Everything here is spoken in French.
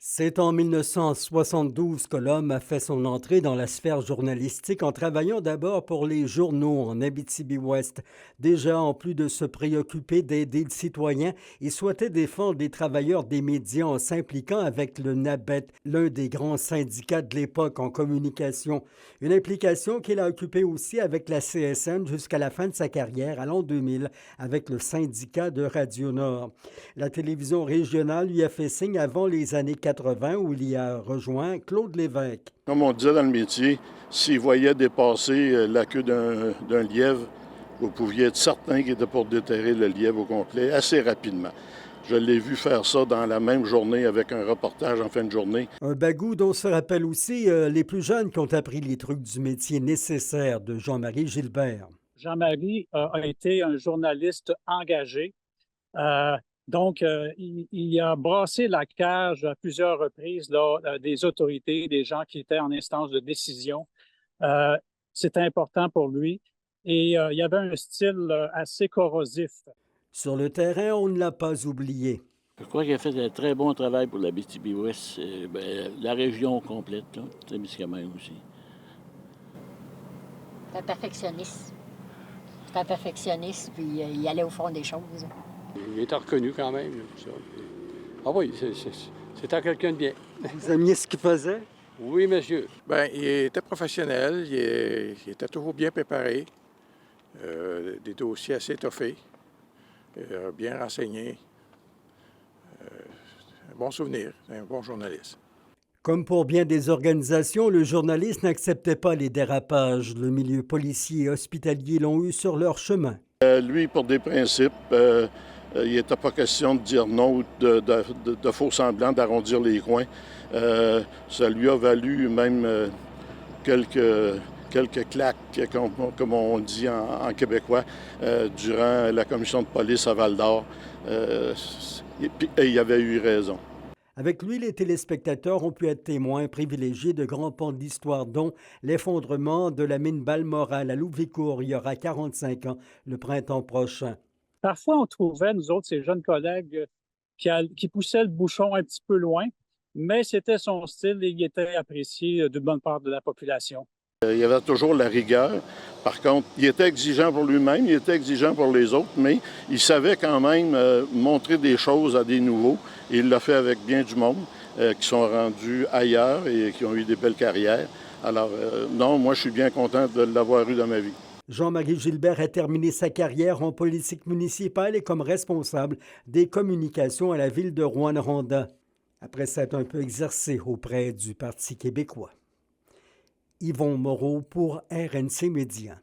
C'est en 1972 que l'homme a fait son entrée dans la sphère journalistique en travaillant d'abord pour les journaux en Abitibi-Ouest. Déjà, en plus de se préoccuper d'aider le citoyen, il souhaitait défendre les travailleurs des médias en s'impliquant avec le NABET, l'un des grands syndicats de l'époque en communication. Une implication qu'il a occupée aussi avec la CSN jusqu'à la fin de sa carrière à l'an 2000 avec le syndicat de Radio-Nord. La télévision régionale lui a fait signe avant les années 80 où il y a rejoint Claude Lévesque. Comme on disait dans le métier, s'il voyait dépasser la queue d'un lièvre, vous pouviez être certain qu'il était pour déterrer le lièvre au complet assez rapidement. Je l'ai vu faire ça dans la même journée avec un reportage en fin de journée. Un bagou dont se rappellent aussi les plus jeunes qui ont appris les trucs du métier nécessaire de Jean-Marie Gilbert. Jean-Marie a été un journaliste engagé. Euh, il a brassé la cage à plusieurs reprises des autorités, des gens qui étaient en instance de décision. C'était important pour lui. Et il y avait un style assez corrosif. Sur le terrain, on ne l'a pas oublié. Je crois qu'il a fait un très bon travail pour l'Abitibi-Ouest, la région complète, là, Témiscamingue aussi. C'est un perfectionniste. C'est un perfectionniste, puis il allait au fond des choses. Il était reconnu quand même. Ça. Ah oui, c'était quelqu'un de bien. Vous aimiez ce qu'il faisait? Oui, monsieur. Bien, il était professionnel, il était toujours bien préparé, des dossiers assez étoffés, bien renseignés. Un bon souvenir, un bon journaliste. Comme pour bien des organisations, le journaliste n'acceptait pas les dérapages. Le milieu policier et hospitalier l'ont eu sur leur chemin. Lui, pour des principes, il n'était pas question de dire non ou de faux semblants, d'arrondir les coins. Ça lui a valu même quelques claques, comme on dit en québécois, durant la commission de police à Val-d'Or. Et il avait eu raison. Avec lui, les téléspectateurs ont pu être témoins privilégiés de grands pans de l'histoire, dont l'effondrement de la mine Balmoral à Louvicourt il y aura 45 ans, le printemps prochain. Parfois, on trouvait, nous autres, ces jeunes collègues, qui poussaient le bouchon un petit peu loin, mais c'était son style et il était apprécié d'une bonne part de la population. Il y avait toujours la rigueur. Par contre, il était exigeant pour lui-même, il était exigeant pour les autres, mais il savait quand même montrer des choses à des nouveaux. Et il l'a fait avec bien du monde qui sont rendus ailleurs et qui ont eu des belles carrières. Alors, non, moi, je suis bien content de l'avoir eu dans ma vie. Jean-Marie Gilbert a terminé sa carrière en politique municipale et comme responsable des communications à la ville de Rouyn-Noranda, après s'être un peu exercé auprès du Parti québécois. Yvon Moreau pour RNC Média.